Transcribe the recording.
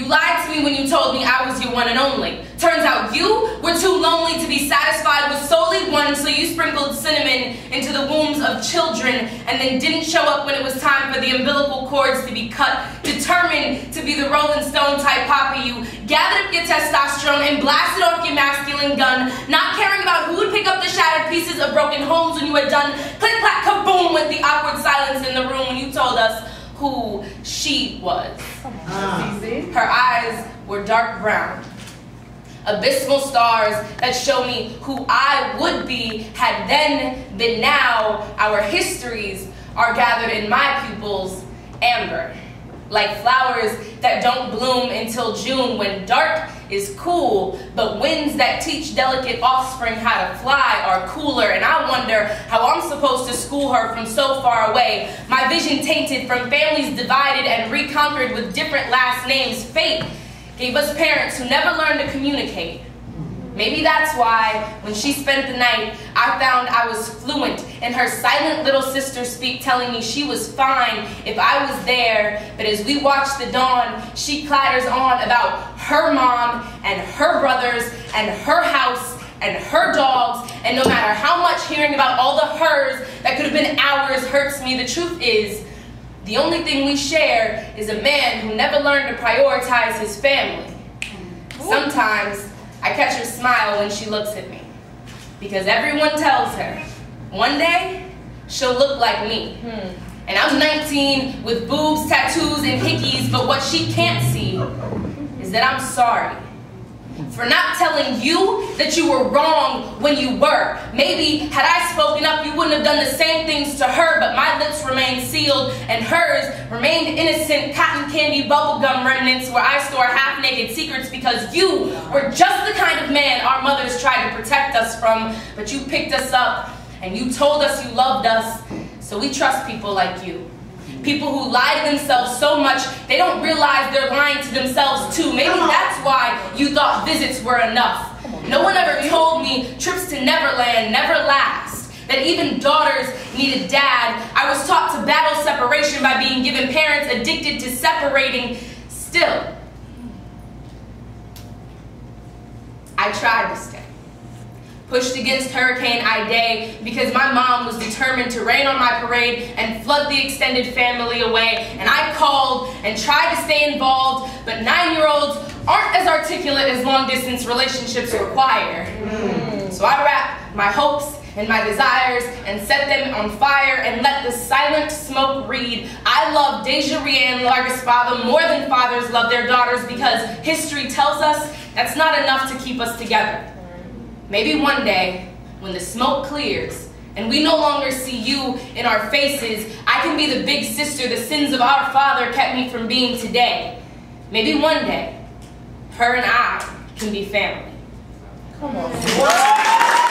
You lied to me when you told me I was your one and only. Turns out you were too lonely to be satisfied with solely one, so you sprinkled cinnamon into the wombs of children and then didn't show up when it was time for the umbilical cords to be cut. Determined to be the Rolling Stone type papa, you gathered up your testosterone and blasted off your masculine gun, not caring about who would pick up the shattered pieces of broken homes when you were done. Click, clack, kaboom with the awkward silence in the room when you told us who she was. Her eyes were dark brown, abysmal stars that show me who I would be had then been now. Our histories are gathered in my pupils amber, like flowers that don't bloom until June when dark is cool, but winds that teach delicate offspring how to fly are cooler. And I wonder how I'm supposed to school her from so far away. My vision tainted from families divided and reconquered with different last names. Fate gave us parents who never learned to communicate. Maybe that's why, when she spent the night, I found I was fluent in her silent little sister speak, telling me she was fine if I was there. But as we watch the dawn, she clatters on about her mom and her brothers and her house and her dogs. And no matter how much hearing about all the hers that could have been ours hurts me, the truth is, the only thing we share is a man who never learned to prioritize his family. Sometimes I catch her smile when she looks at me, because everyone tells her one day she'll look like me. And I'm 19 with boobs, tattoos, and hickeys, but what she can't see is that I'm sorry for not telling you that you were wrong when you were. Maybe had I spoken up, you wouldn't have done the same things to her, but my lips remained sealed and hers remained innocent cotton candy bubblegum remnants where I store half-naked secrets, because you were just the kind of man our mothers tried to protect us from, but you picked us up and you told us you loved us, so we trust people like you. People who lie to themselves so much they don't realize they're lying to themselves too. Maybe that's why you thought visits were enough. No one ever told me trips to Neverland never last, that even daughters need a dad. I was taught to battle separation by being given parents addicted to separating. Still, I tried to stay. Pushed against Hurricane Ida because my mom was determined to rain on my parade and flood the extended family away. And I called and tried to stay involved, but 9-year-olds aren't as articulate as long-distance relationships require. So I wrapped my hopes and my desires and set them on fire and let the silent smoke read. I love Deja Rian Largus' father more than fathers love their daughters, because history tells us that's not enough to keep us together. Maybe one day, when the smoke clears and we no longer see you in our faces, I can be the big sister the sins of our father kept me from being today. Maybe one day, her and I can be family. Come on.